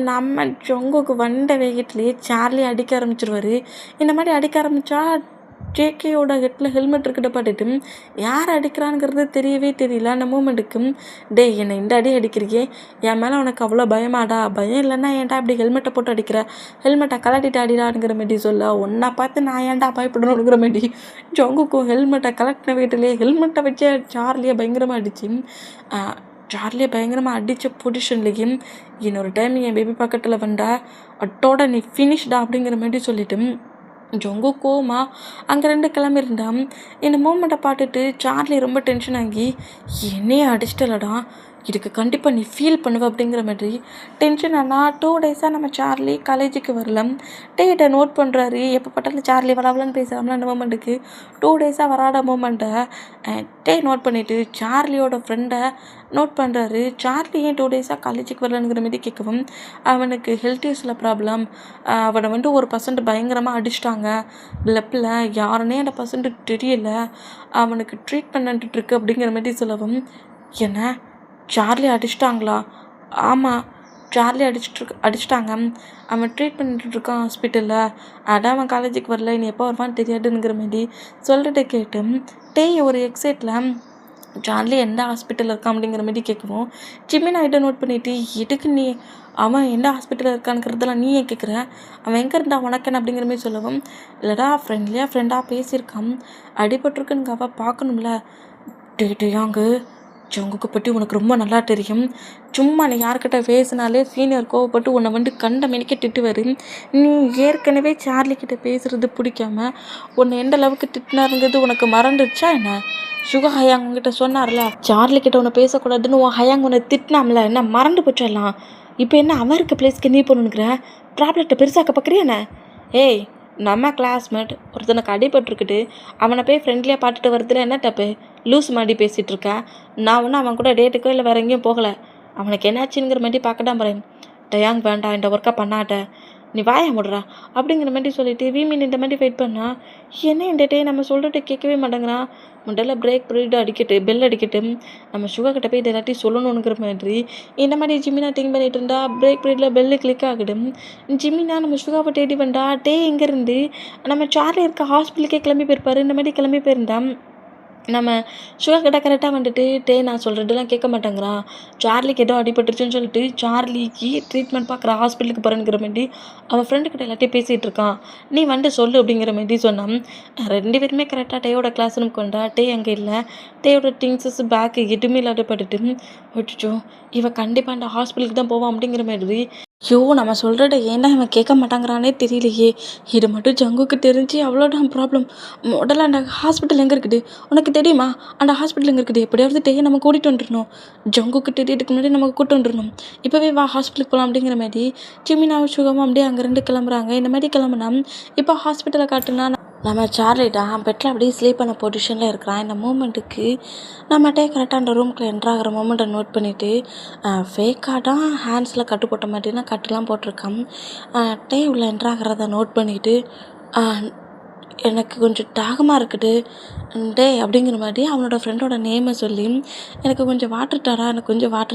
நம்ம ஜங்குக்கு வந்த வேகத்துலேயே சார்லி அடிக்க ஆரம்பிச்சிருவார். இந்த மாதிரி அடிக்க ஆரம்பித்தா ஜேகேயோட ஹெல்மெட் இருக்கிட்ட பாட்டுட்டு யார் அடிக்கிறானுங்கிறது தெரியவே தெரியல. அந்த மூமெண்ட்டுக்கு டே என்னை இந்த அடி அடிக்கிறியே, என் மேலே உனக்கு அவ்வளோ பயமாடா, பயம் இல்லைன்னா ஏன்டா இப்படி ஹெல்மெட்டை போட்டு அடிக்கிற, ஹெல்மெட்டை கலட்டிட்டு அடிடானுங்கிற மாரி சொல்ல ஒன்றை பார்த்து நான் ஏன்டா பயப்படணுங்கிற மாரி ஜங்குக்கும் ஹெல்மெட்டை கலட்டின வீட்டிலேயே ஹெல்மெட்டை வச்சு சார்லியை பயங்கரமாக அடிச்சு சார்லியை பயங்கரமாக அடித்த பொசிஷன்லேயும் இன்னொரு டைம் என் பேபி பக்கத்தில் வந்தா அட்டோட நீ ஃபினிஷ்டா அப்படிங்கிற மாதிரி சொல்லிட்டு ஜங்கு கோமா அங்கே 2 கிளம்பியிருந்தான். இந்த மூமெண்ட்டை பார்த்துட்டு சார்லி ரொம்ப டென்ஷன் ஆகி என்னையே அடிச்சிட்டலடா, இதுக்கு கண்டிப்பாக நீ ஃபீல் பண்ணுவ அப்படிங்கிற மாதிரி டென்ஷன் ஆனால் 2 டேஸாக நம்ம சார்லி காலேஜுக்கு வரல. டேட்டை நோட் பண்ணுறாரு. எப்போ பட்டாலும் சார்லி வராவலான்னு பேசுகிறாங்களா அந்த மூமெண்ட்டுக்கு 2 டேஸாக வராத மூமெண்ட்டை டே நோட் பண்ணிவிட்டு சார்லியோட ஃப்ரெண்டை நோட் பண்ணுறாரு. சார்லி ஏன் 2 டேஸாக காலேஜுக்கு வரலங்கிற மாதிரி கேட்கவும் அவனுக்கு ஹெல்த் இஷ்யூஸில் ப்ராப்ளம், அவனை வந்து ஒரு பர்சன்ட் பயங்கரமாக அடிச்சிட்டாங்க லெப்பில், யாருன்னே அந்த பர்சன்ட் தெரியல, அவனுக்கு ட்ரீட்மெண்ட் இருக்கு அப்படிங்கிற மாதிரி சொல்லவும் என்ன சார்லி அடிச்சிட்டாங்களா, ஆமாம் சார்லி அடிச்சிட்டாங்க, அவன் ட்ரீட் பண்ணிட்டுருக்கான் ஹாஸ்பிட்டலில், அதான் அவன் காலேஜுக்கு வரல, நீ எப்போ வருவான்னு தெரியாதுங்கிற மாதிரி சொல்லிட்டு கேட்டு டே ஒரு எக்ஸைட்டில் சார்லி எந்த ஹாஸ்பிட்டலில் இருக்கான் அப்படிங்கிற மாதிரி கேட்கவும் ஜிமின் ஐட்டை நோட் பண்ணிவிட்டு எதுக்கு நீ அவன் எந்த ஹாஸ்பிட்டலில் இருக்கானுங்கிறதெல்லாம் நீ ஏன் கேட்குற, அவன் எங்கே இருந்தா உனக்கன்னு அப்படிங்கிற மாதிரி சொல்லவும் இல்லைடா ஃப்ரெண்டாக பேசியிருக்கான், அடிபட்டிருக்குன்னு அவள் பார்க்கணும்ல. டேயாங்கு ஜங்குக்கு பற்றி உனக்கு ரொம்ப நல்லா தெரியும், சும்மா நீ யார்கிட்ட பேசினாலே சீனியர் கோவப்பட்டு உன்னை வந்து கண்ட மெனிக்க திட்டுவார், நீ ஏற்கனவே சார்லிக்கிட்ட பேசுகிறது பிடிக்காம உன்னை எந்த அளவுக்கு திட்டினாருங்கிறது உனக்கு மறந்துடுச்சா என்ன, சுகா ஹயாங் உங்ககிட்ட சொன்னார்ல சார்லிக்கிட்ட உன்னை பேசக்கூடாதுன்னு உன் ஹயாங் உன்னை திட்டினாம்ல, என்ன மறந்து போச்சிடலாம், இப்போ என்ன அவருக்கு பிளேஸ்க்கு நீ போகணுங்கிற ப்ராப்ளத்தை பெருசாக்க பார்க்குறியா என்ன, ஏய் நம்ம கிளாஸ்மேட் ஒருத்தனுக்கு அடிபட்டுருக்குது, அவனை போய் ஃப்ரெண்ட்லியாக பார்த்துட்டு வரதுல என்ன தப்பு, லூஸ் மாதிரி பேசிகிட்டு இருக்கா, நான் ஒன்றும் அவன் கூட டேட்டுக்கோ இல்லை வேறு எங்கேயும் போகலை, அவனுக்கு என்னாச்சுங்கிற மாதிரி பார்க்க தான் போகிறேன், டயாங் வேண்டாம் இந்த ஒர்க்கை பண்ணாட்ட, நீ வாய முடுறா அப்படிங்கிற மாதிரி சொல்லிவிட்டு வீமின் இந்த மாதிரி வெயிட் பண்ணா என்ன இந்த டே நம்ம சொல்லிட்டு கேட்கவே மாட்டேங்கிறான், முதல்ல பிரேக் பீரியட் பெல் அடிக்கட்டு நம்ம சுகர் கிட்ட போய் இது எல்லாத்தையும் சொல்லணுங்கிற மாதிரி இந்த மாதிரி ஜிமினா திங்க் பண்ணிட்டு இருந்தா பிரேக் பீரியடில் பெல்லு கிளிக் ஆகிடும். ஜிமினா நம்ம சுகாவை தேடி வந்தா டே இங்கேருந்து நம்ம சார்லி இருக்க ஹாஸ்பிட்டலுக்கே கிளம்பி போயிருப்பாரு, இந்த மாதிரி கிளம்பி போயிருந்தான். நம்ம சுகா கிட்ட கரெக்டாக வந்துட்டு டே நான் சொல்கிறதெல்லாம் கேட்க மாட்டேங்கிறான், சார்லிக்கு ஏதோ அடிபட்டுருச்சுன்னு சொல்லிட்டு சார்லிக்கு ட்ரீட்மெண்ட் பார்க்குற ஹாஸ்பிட்டலுக்கு போகிறேங்கிற மாதிரி அவன் ஃப்ரெண்டுக்கிட்ட எல்லாத்தையும் பேசிகிட்டு இருக்கான், நீ வந்து சொல்லு அப்படிங்கிற மாதிரி சொன்னான். 2 பேருமே கரெக்டாக டேயோட கிளாஸ் ரூம் கொண்டா டே அங்கே இல்லை, டேயோட திங்ஸஸ் பேக்கு எதுவுமே இல்லாத பட்டுட்டு வச்சுச்சோ இவன் கண்டிப்பாக அந்த ஹாஸ்பிட்டலுக்கு தான் போவான் அப்படிங்கிற மாதிரி ஐயோ! நம்ம சொல்றத ஏன்டா இவன் கேட்க மாட்டேங்கிறானே தெரியலையே! இது மட்டும் ஜங்குக்கு தெரிஞ்சு அவ்வளோதான் ப்ராப்ளம். முதல்ல அந்த ஹாஸ்பிட்டல் எங்க இருக்குது? உனக்கு தெரியுமா? அந்த ஹாஸ்பிட்டல் எங்க இருக்குது? எப்படியாவது டேய் நம்ம கூட்டிட்டு வந்துரணும். ஜங்குக்கு தெரியறதுக்கு முன்னாடி நம்ம கூட்டு வந்துரணும். இப்போவே வா ஹாஸ்பிட்டலுக்கு போலாம் அப்படிங்கிற மாரி ஜிமினாவும், சுகமும் அப்படியே அங்கேருந்து கிளம்புறாங்க. இந்த மாரி கிளம்புனா, இப்போ ஹாஸ்பிட்டல காட்டுனா நம்ம சார்லி தான் பெட்ல அப்படியே ஸ்லீப் பண்ண பொசிஷனில் இருக்கிறான். இந்த மூமெண்ட்டுக்கு நம்மகிட்டே கரெக்டாக அந்த ரூம்குள்ளே என்ட்ரு ஆகிற மூமெண்ட்டை நோட் பண்ணிவிட்டு ஃபேக்காக தான் ஹேண்ட்ஸில் கட்டு போட்ட மாதிரினா கட்டுலாம் போட்டிருக்கான். டே உள்ள என்ட்ரு ஆகிறத நோட் பண்ணிவிட்டு எனக்கு கொஞ்சம் தாகமாக இருக்குது டேய் அப்படிங்கிற மாதிரி அவனோட ஃப்ரெண்டோட நேமை சொல்லி எனக்கு கொஞ்சம் வாட்டர்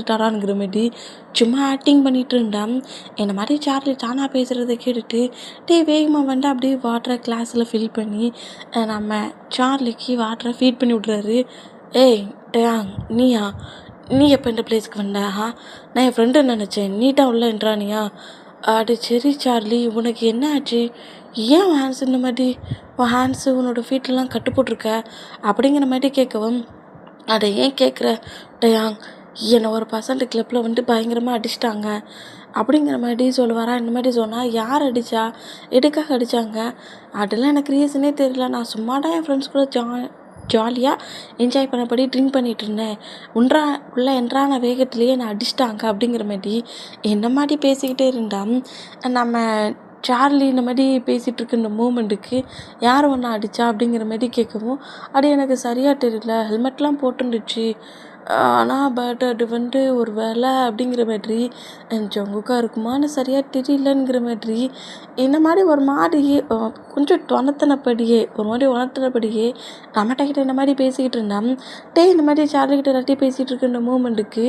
தாராங்கிற மாதிரி சும்மா ஆக்டிங் பண்ணிகிட்டு இருந்தான். என்ன மாதிரி சார்லி தானாக பேசுகிறத கேட்டுட்டு டேய் வேகமாக வந்து அப்படியே வாட்டரை கிளாஸில் ஃபில் பண்ணி நம்ம சார்லிக்கு வாட்டரை ஃபீட் பண்ணி விட்றாரு. ஏய் டேயாங் நீயா? நீ எப்போ இந்த பிளேஸ்க்கு வந்த? நான் என் ஃப்ரெண்டு நினச்சேன், நீட்டாக உள்ள என்றானியா? அடு சரி சார்லி, உனக்கு என்ன ஆச்சு? ஏன் ஹேண்ட்ஸ் இந்த மாதிரி உன் ஹேண்ட்ஸு உன்னோட ஃபீட்லலாம் கட்டு போட்டிருக்க அப்படிங்கிற மாதிரி கேட்கவும், அதை ஏன் கேட்குற டயாங்? என்னை ஒரு பசண்ட் கிளப்பில் வந்துட்டு பயங்கரமாக அடிச்சிட்டாங்க அப்படிங்கிற மாதிரி சொல்லுவாரா. இந்த மாதிரி சொன்னால் யார் அடித்தா, எதுக்காக அடித்தாங்க, அதெல்லாம் எனக்கு ரீசனே தெரியல. நான் சும்மா தான் என் ஃப்ரெண்ட்ஸ் கூட ஜாலியாக என்ஜாய் பண்ணபடி ட்ரிங்க் பண்ணிகிட்டு இருந்தேன். உள்ளே என்றான வேகத்துலேயே என்னை அடிச்சிட்டாங்க அப்படிங்கிற மாதிரி என்ன மாதிரி பேசிக்கிட்டே இருந்தான். நம்ம சார்லி இந்த மாதிரி பேசிகிட்டு இருக்க இந்த மூமெண்ட்டுக்கு யார் ஒன்றா அடித்தா அப்படிங்கிற மாதிரி கேட்கவும், அது எனக்கு சரியாக தெரியல, ஹெல்மெட்லாம் போட்டுருந்துச்சு, ஆனால் பட் அது வந்து ஒரு வேலை அப்படிங்கிற மாதிரி ஜங்குக்கா இருக்குமான்னு சரியாக தெரியலங்கிற மாதிரி இந்த மாதிரி ஒரு மாதிரி கொஞ்சம் ஒரு மாதிரி உணர்த்தினபடியே நம்மகிட்ட இந்த மாதிரி பேசிக்கிட்டு இருந்தான். இந்த மாதிரி சார்லிக்கிட்ட எல்லாட்டி பேசிகிட்டு இருக்க இந்த மூமெண்ட்டுக்கு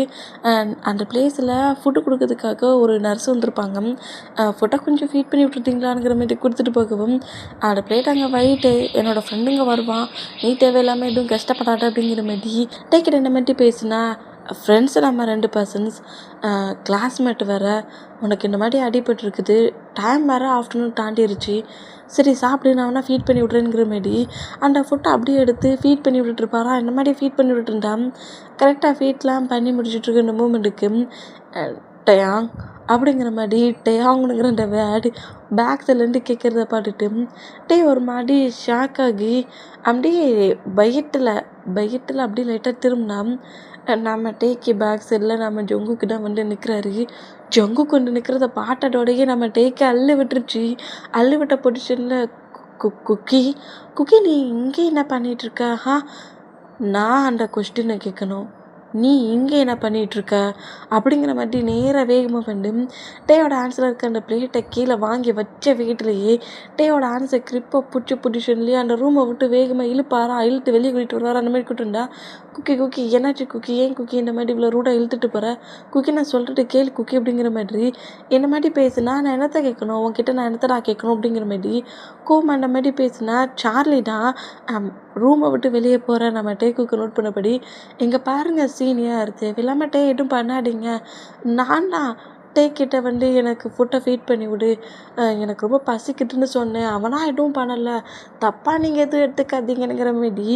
அந்த பிளேஸில் ஃபுட்டு கொடுக்கறதுக்காக ஒரு நர்ஸ் வந்திருப்பாங்க. ஃபுட்டை கொஞ்சம் ஃபீட் பண்ணி விட்டுருந்தீங்களாங்கிற மாதிரி கொடுத்துட்டு போகவும், அந்த பிளேட் அங்கே வைட்டு என்னோடய ஃப்ரெண்டுங்க வருவான், நீ தேவையில்லாமல் எதுவும் கஷ்டப்படாத அப்படிங்கிற மாதிரி டேக்கிட்ட இந்த மாதிரி பேசுனா, ஃப்ரெண்ட்ஸு நம்ம 2 பர்சன்ஸ், கிளாஸ்மேட் வேறு, உனக்கு இந்த மாதிரி அடிபட்டுருக்குது, டைம் வேறு ஆஃப்டர்நூன் தாண்டிருச்சு, சரி சாப்பிடு, நான் வேணால் ஃபீட் பண்ணி விட்றேங்கிற மாரி அந்த ஃபுட்டை அப்படியே எடுத்து ஃபீட் பண்ணி விட்டுட்ருப்பாரா. இந்த மாதிரி ஃபீட் பண்ணி விட்டுருந்தான். கரெக்டாக ஃபீட்லாம் பண்ணி முடிச்சுட்ருக்க இந்த மூமெண்ட்டுக்கு டயாங் அப்படிங்கிற மாதிரி டயாங்குங்கிற அந்த வேர்டு பேக் சைட்லேருந்து கேட்குறத பார்த்துட்டு ஒரு மாதிரி ஷாக் ஆகி அப்படியே பயத்தில் அப்படியே லைட்டாக திரும்பினா நம்ம டேக்கி பேக் சைடில் நம்ம ஜொங்குக்கு தான் வந்து நிற்கிறாரு. ஜங்குக்கு வந்து நிற்கிறத பார்த்ததோடையே நம்ம டேக்கை அள்ளு விட்டுருச்சு. அள்ளு விட்ட பொசிஷனில் குக்கி குக்கி நீ இங்கே என்ன பண்ணிகிட்ருக்க? நான் அந்த கொஸ்டினை கேட்கணும், நீ இங்கே என்ன பண்ணிகிட்ருக்க அப்படிங்கிற மாதிரி நேராக வேகமாக வந்து டேயோட ஆன்சரில் இருக்க அந்த பிளேட்டை கீழே வாங்கி வச்ச வீட்டிலேயே டேயோட ஆன்சர் கிரிப்பை பிடிச்ச பொசிஷன்லேயே அந்த ரூமை விட்டு வேகமாக இழுத்து வெளியே கூட்டிகிட்டு வருவார். அந்த மாதிரி கூட்டிருந்தா குக்கி என்னாச்சு குக்கி, ஏன் குக்கி இந்த மாதிரி இவ்வளோ ரூடாக இழுத்துட்டு போகிற குக்கி, நான் சொல்லிட்டு கேளு குக்கி அப்படிங்கிற மாதிரி என்ன மாதிரி பேசுனா நான் என்னத்தை கேட்கணும், உன்கிட்ட நான் என்னத்தை நான் கேட்கணும் அப்படிங்கிற மாதிரி கோமா அந்த மாதிரி பேசுனா சார்லி தான் ரூமை விட்டு வெளியே போகிறேன். நம்ம டேக்குக்கு நோட் பண்ணபடி இங்கே பாருங்கள் சீனியர், தேவையில்லாமல் எதுவும் பண்ணாதீங்க, நான் தான் கிட்ட வந்து எனக்கு ஃபுட்டை ஃபீட் பண்ணி விடு, எனக்கு ரொம்ப பசிக்குதுன்னு சொன்னேன், அவனாக எதுவும் பண்ணலை, தப்பாக நீங்கள் எதுவும் எடுத்துக்காதீங்கிற மாரி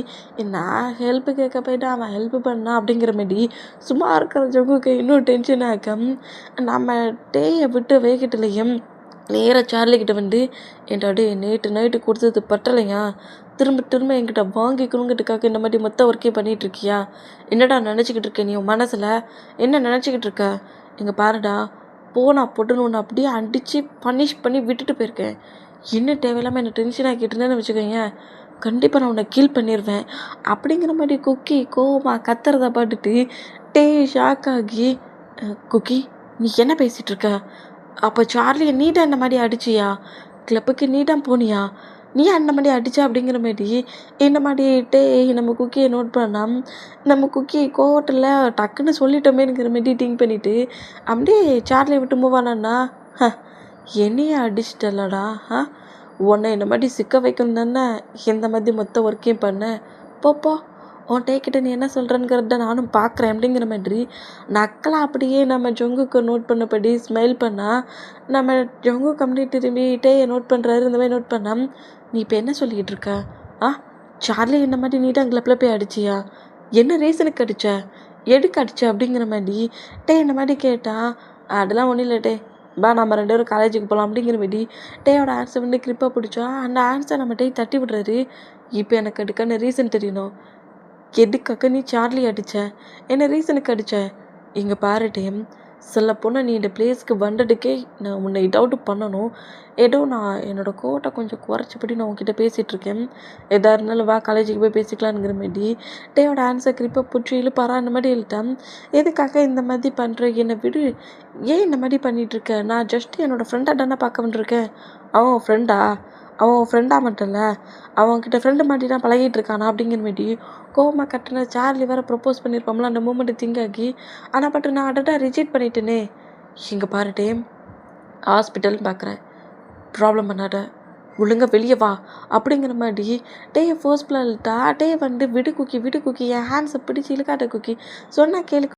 நான் ஹெல்ப்பு கேட்க போய்ட்டு அவன் ஹெல்ப்பு பண்ணான் அப்படிங்கிற மாரி சும்மா இருக்கிற ஜங்குக்கு இன்னும் டென்ஷன் ஆகும். நம்ம டேயை விட்டு வேகட்டுலையும் நேராக சார்லிக்கிட்ட வந்து என்னோட நேற்று நைட்டு கொடுத்தது பட்டலையா, திரும்ப என்கிட்ட வாங்கிக்கணுங்கிறதுக்காக இந்த மாதிரி மொத்த ஒர்க்கே பண்ணிகிட்ருக்கியா, என்னடா நினச்சிக்கிட்டு இருக்க, நீ மனசில் என்ன நினச்சிக்கிட்டு இருக்க, இங்கே பாருடா போனா பொட்டுன்னு ஒன்று அப்படியே அடித்து பனிஷ் பண்ணி விட்டுட்டு போயிருக்கேன், இன்னும் தேவையில்லாமல் என்னை டென்ஷன் ஆக்கிட்டு இருந்தேன்னு வச்சுக்கோங்க, கண்டிப்பாக நான் உன்னை கீல் பண்ணிடுவேன் அப்படிங்கிற மாதிரி குக்கி கோவமாக கத்துறத பார்த்துட்டு ஷாக் ஆகி குக்கி நீ என்ன பேசிகிட்ருக்க, அப்போ சார்லியை நீ தான் இந்த மாதிரி அடிச்சியா, கிளப்புக்கு நீ தான் போனியா, நீ அந்த மாதிரி அடித்தா அப்படிங்கிற மாதிரி இந்த மாதிரி நம்ம குக்கியை நோட் பண்ணால் நம்ம குக்கி கோவத்தில் டக்குன்னு சொல்லிட்டோமேங்கிற மாதிரி திங்க் பண்ணிவிட்டு அப்படியே சார்லியை விட்டு மூவ் ஆனான்னா, என்னையே அடிச்சிட்டலடா, உன்னை இந்த மாதிரி சிக்க வைக்கணும் தானே இந்த மாதிரி மொத்த ஒர்க்கையும் பண்ணேன், போப்போ உன் டேக்கிட்ட நீ என்ன சொல்கிறேங்கிறத நானும் பார்க்குறேன் அப்படிங்கிற மாதிரி நக்கலாக அப்படியே நம்ம ஜொங்குக்கு நோட் பண்ணபடி ஸ்மைல் பண்ணால் நம்ம ஜொங்கு கம்ப்ளீட் திரும்பி நோட் பண்ணுறாரு. இந்த மாதிரி நோட் பண்ணால் நீ இப்போ என்ன சொல்லிக்கிட்டு இருக்க, சார்லி இந்த மாதிரி நீ தான் கிளப்பில் போய் அடிச்சியா, என்ன ரீசனுக்கு அடித்த, எதுக்கு அடித்த அப்படிங்கிற மாதிரி இந்த மாதிரி கேட்டால் அதெல்லாம் ஒன்றும் இல்லை பா நம்ம 2 பேரும் காலேஜுக்கு போகலாம் அப்படிங்கிற மாரி டேயோட ஹேண்ட்ஸை வந்து கிரிப்பாக பிடிச்சா அந்த ஹேண்ட்ஸை நம்ம டே தட்டி விடுறாரு. இப்போ எனக்கு அதுக்கான ரீசன் தெரியணும். எதுக்காக நீ சார்லி அடிச்ச? என்ன ரீசனுக்கு அடிச்ச? இங்கே பாரு டேம், சொல்லப்போனால் நீ இந்த பிளேஸ்க்கு வந்ததுக்கே நான் உன்னை டவுட் பண்ணணும். ஏதோ நான் என்னோடய கோவத்தை கொஞ்சம் குறைச்சபடி நான் உன்கிட்ட பேசிகிட்ருக்கேன். எதா இருந்தாலும் வா காலேஜுக்கு போய் பேசிக்கலாங்கிற மாரி டேயோட ஆன்சர் கிரிப்பை பிடிச்சி இழுப்பாரா அந்த மாதிரி இழுத்தான். எதுக்காக இந்த மாதிரி பண்ணுற? என்னை விடு. ஏன் இந்த மாதிரி பண்ணிகிட்ருக்க? நான் ஜஸ்ட் என்னோடய ஃப்ரெண்டை தானே பார்க்க வந்துருக்கேன். அவன் ஃப்ரெண்டா? அவன் ஃப்ரெண்டாக மட்டும் இல்லை, அவன்கிட்ட ஃப்ரெண்டு மாதிரி தான் பழகிட்டு இருக்கானா அப்படிங்கிற மாரி கோவமாக கட்டின சார்லி வேறு ப்ரப்போஸ் பண்ணியிருப்போம்ல அந்த மூமெண்ட்டு திங்க் ஆகி. ஆனால் பட் நான் அடடா ரிஜெக்ட் பண்ணிட்டேனே. இங்கே பாரு டேம், ஹாஸ்பிட்டல்னு பார்க்குறேன், ப்ராப்ளம் பண்ணாத, ஒழுங்கா வெளியே வா அப்படிங்கிற மாதிரி டேயை ஃபோர்ஸ்ஃபுல்லாக இழுத்தா டே வந்து விடு குக்கி என் ஹேண்ட்ஸை பிடிச்சி இழுக்காட்ட குக்கி சொன்னால் கேளு